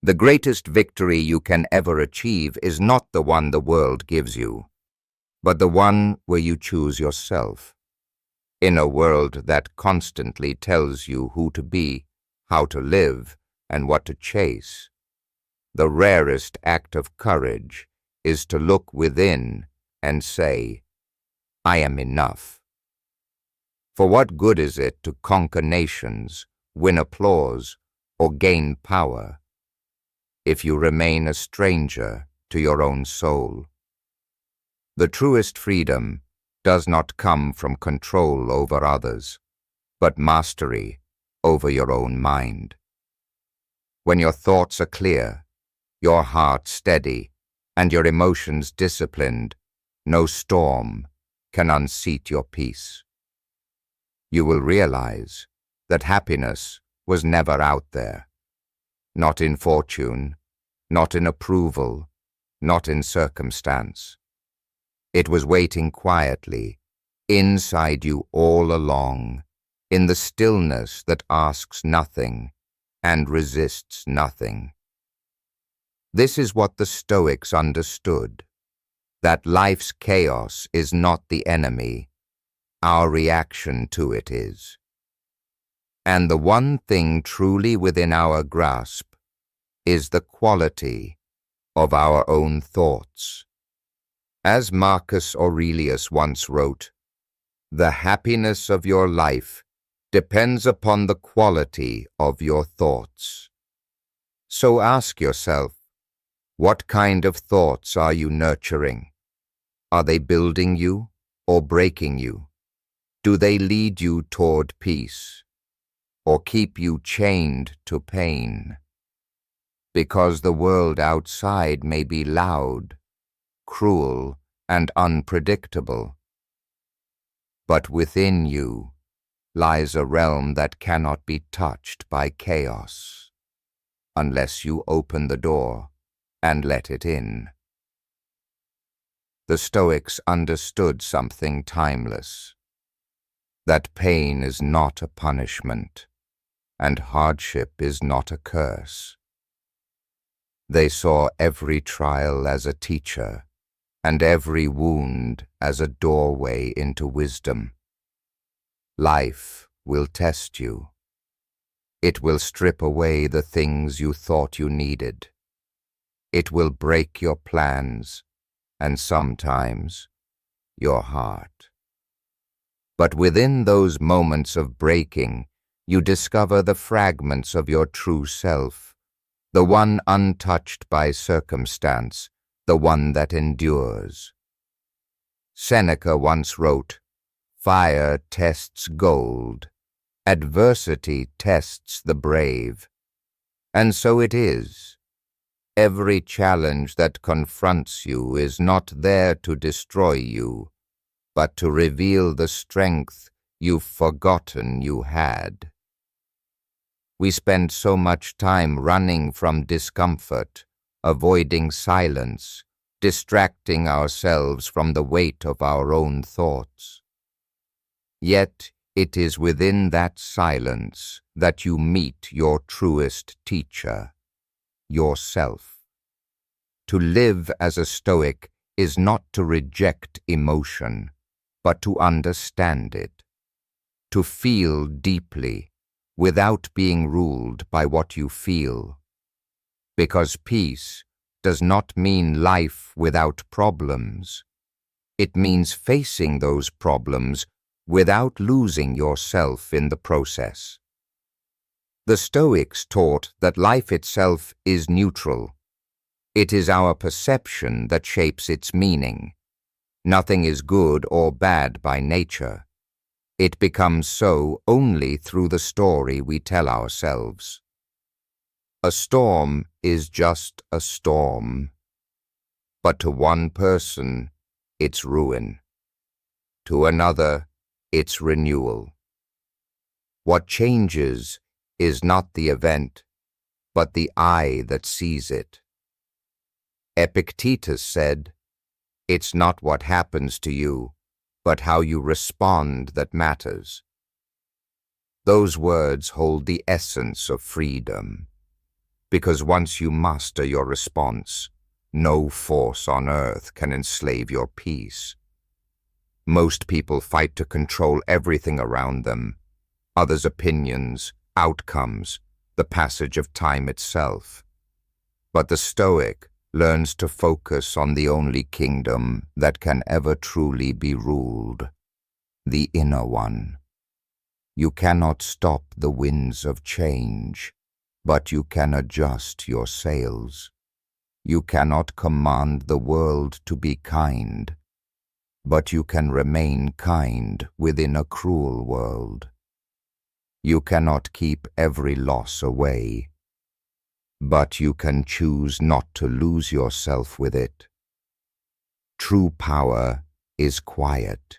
The greatest victory you can ever achieve is not the one the world gives you, but the one where you choose yourself. In a world that constantly tells you who to be, how to live, and what to chase, the rarest act of courage is to look within and say, I am enough. For what good is it to conquer nations, win applause, or gain power, if you remain a stranger to your own soul? The truest freedom does not come from control over others, but mastery over your own mind. When your thoughts are clear, your heart steady, and your emotions disciplined, no storm can unseat your peace. You will realize that happiness was never out there, not in fortune, not in approval, not in circumstance. It was waiting quietly, inside you all along, in the stillness that asks nothing and resists nothing. This is what the Stoics understood, that life's chaos is not the enemy, our reaction to it is. And the one thing truly within our grasp is the quality of our own thoughts. As Marcus Aurelius once wrote, "The happiness of your life depends upon the quality of your thoughts." So ask yourself, what kind of thoughts are you nurturing? Are they building you or breaking you? Do they lead you toward peace or keep you chained to pain? Because the world outside may be loud, cruel, and unpredictable, but within you lies a realm that cannot be touched by chaos, unless you open the door and let it in. The Stoics understood something timeless, that pain is not a punishment, and hardship is not a curse. They saw every trial as a teacher, and every wound as a doorway into wisdom. Life will test you. It will strip away the things you thought you needed. It will break your plans, and sometimes your heart. But within those moments of breaking, you discover the fragments of your true self, the one untouched by circumstance, the one that endures. Seneca once wrote, "Fire tests gold, adversity tests the brave." And so it is. Every challenge that confronts you is not there to destroy you, but to reveal the strength you've forgotten you had. We spend so much time running from discomfort, avoiding silence, distracting ourselves from the weight of our own thoughts. Yet it is within that silence that you meet your truest teacher, yourself. To live as a Stoic is not to reject emotion, but to understand it, to feel deeply without being ruled by what you feel. Because peace does not mean life without problems. It means facing those problems without losing yourself in the process. The Stoics taught that life itself is neutral. It is our perception that shapes its meaning. Nothing is good or bad by nature. It becomes so only through the story we tell ourselves. A storm is just a storm, but to one person, it's ruin. To another, it's renewal. What changes is not the event, but the eye that sees it. Epictetus said, "It's not what happens to you, but how you respond that matters." Those words hold the essence of freedom. because once you master your response, no force on earth can enslave your peace. Most people fight to control everything around them, others' opinions, outcomes, the passage of time itself. But the Stoic learns to focus on the only kingdom that can ever truly be ruled, the inner one. You cannot stop the winds of change, but you can adjust your sails. You cannot command the world to be kind, but you can remain kind within a cruel world. You cannot keep every loss away, but you can choose not to lose yourself with it. True power is quiet.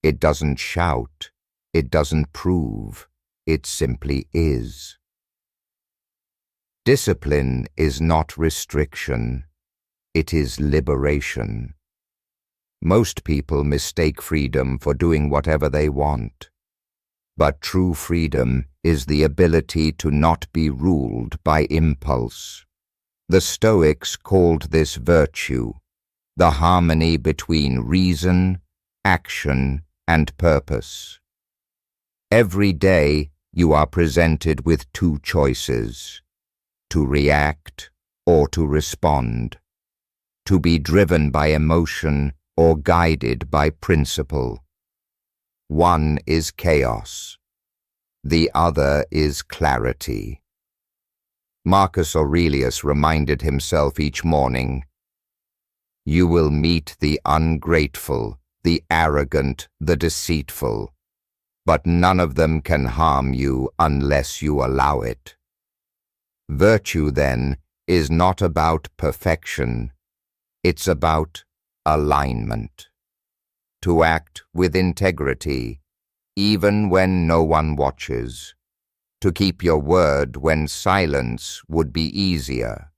It doesn't shout. It doesn't prove. It simply is. Discipline is not restriction. It is liberation. Most people mistake freedom for doing whatever they want. But true freedom is the ability to not be ruled by impulse. The Stoics called this virtue, the harmony between reason, action, and purpose. Every day you are presented with two choices, to react or to respond, to be driven by emotion or guided by principle. One is chaos, the other is clarity. Marcus Aurelius reminded himself each morning, "You will meet the ungrateful, the arrogant, the deceitful, but none of them can harm you unless you allow it." Virtue, then, is not about perfection. It's about alignment. To act with integrity, even when no one watches. To keep your word when silence would be easier.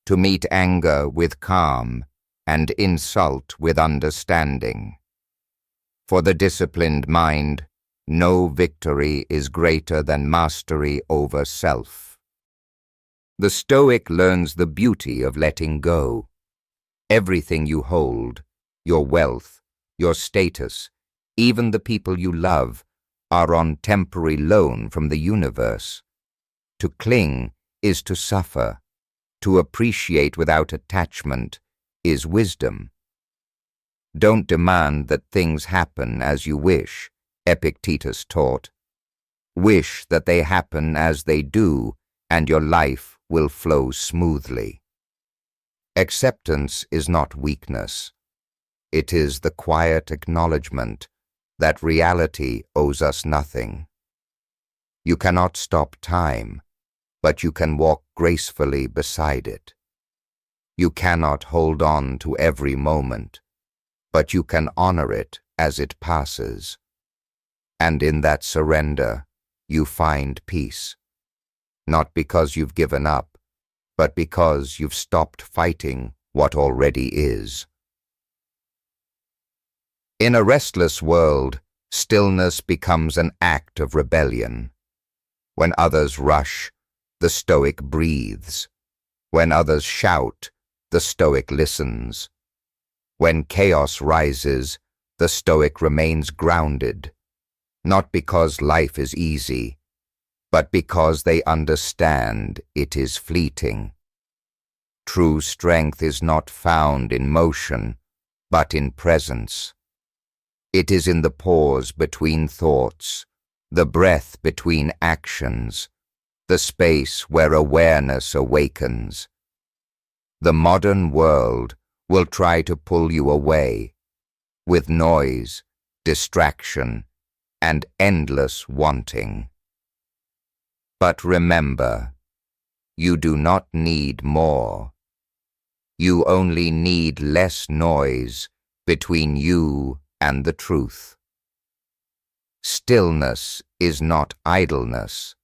To meet anger with calm and insult with understanding. For the disciplined mind, no victory is greater than mastery over self. The Stoic learns the beauty of letting go. Everything you hold, your wealth, your status, even the people you love, are on temporary loan from the universe. To cling is to suffer. To appreciate without attachment is wisdom. Don't demand that things happen as you wish, Epictetus taught. Wish that they happen as they do, and your life will flow smoothly. Acceptance is not weakness. It is the quiet acknowledgement that reality owes us nothing. You cannot stop time, but you can walk gracefully beside it. You cannot hold on to every moment, but you can honor it as it passes. And in that surrender, you find peace. Not because you've given up, but because you've stopped fighting what already is. In a restless world, stillness becomes an act of rebellion. When others rush, the Stoic breathes. When others shout, the Stoic listens. When chaos rises, the Stoic remains grounded, not because life is easy, but because they understand it is fleeting. True strength is not found in motion, but in presence. It is in the pause between thoughts, the breath between actions, the space where awareness awakens. The modern world will try to pull you away, with noise, distraction, and endless wanting. But remember, you do not need more. You only need less noise between you and the truth. Stillness is not idleness.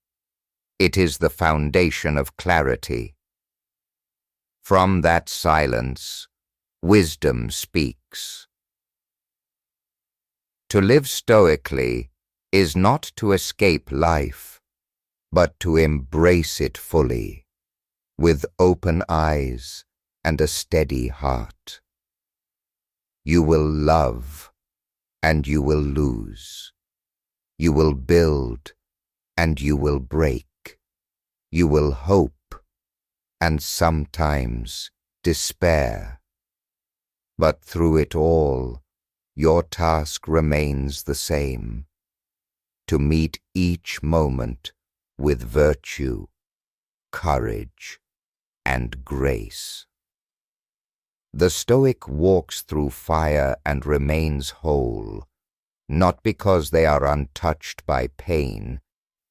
It is the foundation of clarity. From that silence, wisdom speaks. To live stoically is not to escape life, but to embrace it fully. with open eyes and a steady heart. You will love and you will lose. You will build and you will break. You will hope and sometimes despair. But through it all, your task remains the same: to meet each moment with virtue, courage, and grace. The Stoic walks through fire and remains whole, not because they are untouched by pain,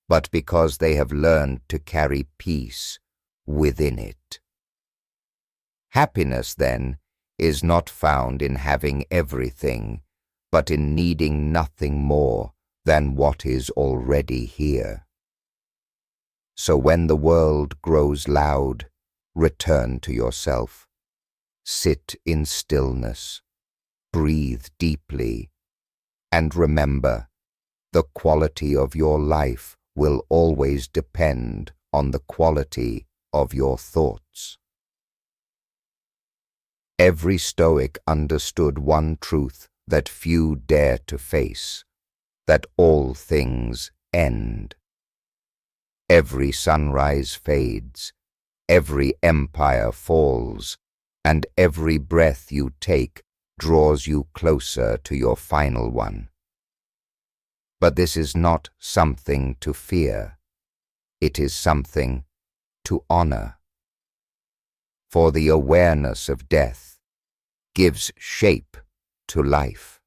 but because they have learned to carry peace within it. Happiness, then, is not found in having everything, but in needing nothing more than what is already here. So when the world grows loud, return to yourself. Sit in stillness, breathe deeply, and remember, the quality of your life will always depend on the quality of your thoughts. Every Stoic understood one truth that few dare to face: that all things end. Every sunrise fades, every empire falls, and every breath you take draws you closer to your final one. But this is not something to fear. It is something to honor. For the awareness of death gives shape to life.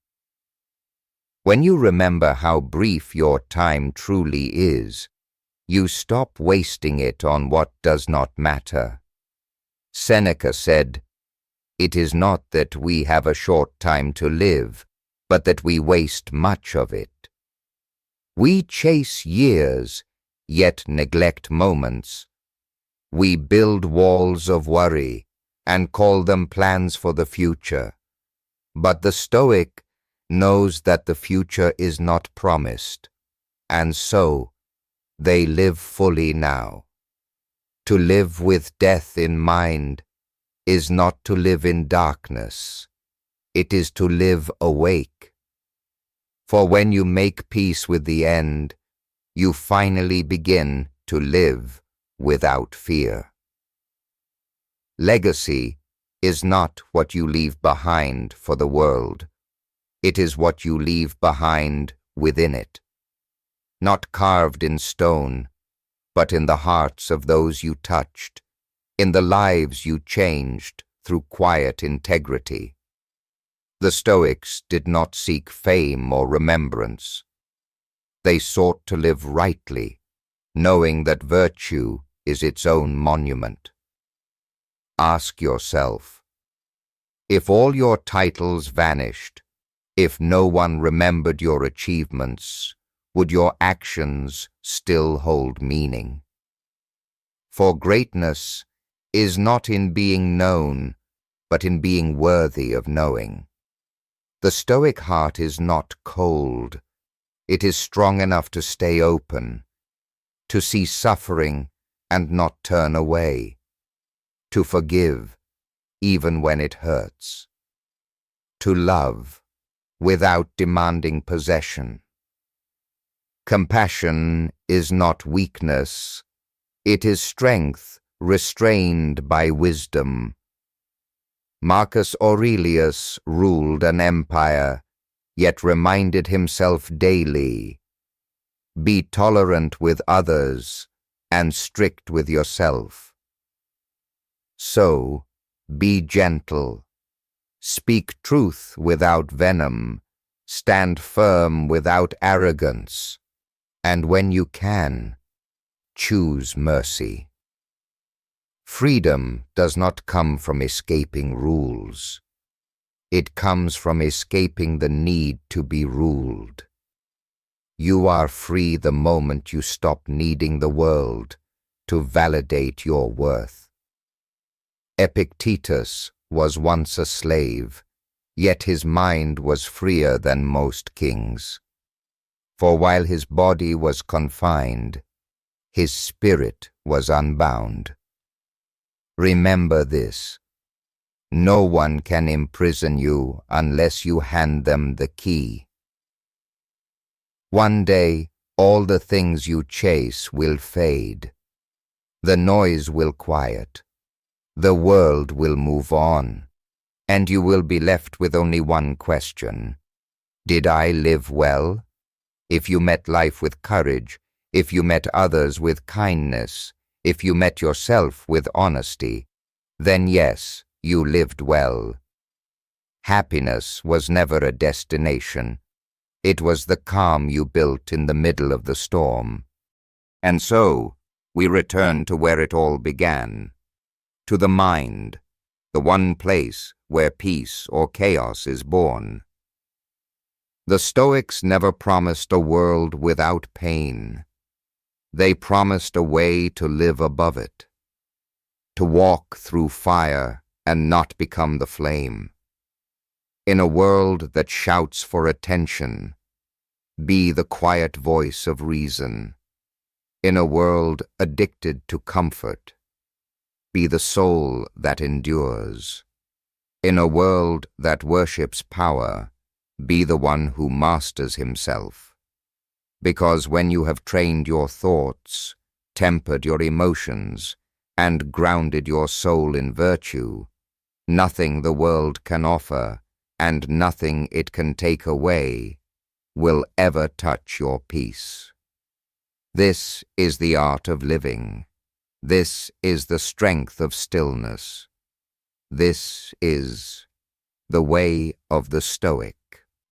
When you remember how brief your time truly is, you stop wasting it on what does not matter. Seneca said, "It is not that we have a short time to live, but that we waste much of it." We chase years, yet neglect moments. We build walls of worry and call them plans for the future. But the Stoic knows that the future is not promised, and so they live fully now. To live with death in mind is not to live in darkness. It is to live awake. For when you make peace with the end, you finally begin to live without fear. Legacy is not what you leave behind for the world. It is what you leave behind within it. Not carved in stone, but in the hearts of those you touched, in the lives you changed through quiet integrity. The Stoics did not seek fame or remembrance. They sought to live rightly, knowing that virtue is its own monument. Ask yourself, if all your titles vanished, if no one remembered your achievements, would your actions still hold meaning? For greatness is not in being known, but in being worthy of knowing. The Stoic heart is not cold. It is strong enough to stay open, to see suffering and not turn away, to forgive even when it hurts, to love without demanding possession. Compassion is not weakness. It is strength restrained by wisdom. Marcus Aurelius ruled an empire, yet reminded himself daily, "Be tolerant with others and strict with yourself." So, be gentle, speak truth without venom, stand firm without arrogance, and when you can, choose mercy. Freedom does not come from escaping rules. It comes from escaping the need to be ruled. You are free the moment you stop needing the world to validate your worth. Epictetus was once a slave, yet his mind was freer than most kings. For while his body was confined, his spirit was unbound. Remember this. No one can imprison you unless you hand them the key. One day, all the things you chase will fade. The noise will quiet. The world will move on. And you will be left with only one question. Did I live well? If you met life with courage, if you met others with kindness, if you met yourself with honesty, then yes, you lived well. Happiness was never a destination. It was the calm you built in the middle of the storm. And so, we return to where it all began, to the mind, the one place where peace or chaos is born. The Stoics never promised a world without pain. They promised a way to live above it, to walk through fire and not become the flame. In a world that shouts for attention, be the quiet voice of reason. In a world addicted to comfort, be the soul that endures. In a world that worships power, be the one who masters himself. Because when you have trained your thoughts, tempered your emotions, and grounded your soul in virtue, nothing the world can offer, and nothing it can take away, will ever touch your peace. This is the art of living. This is the strength of stillness. This is the way of the Stoic.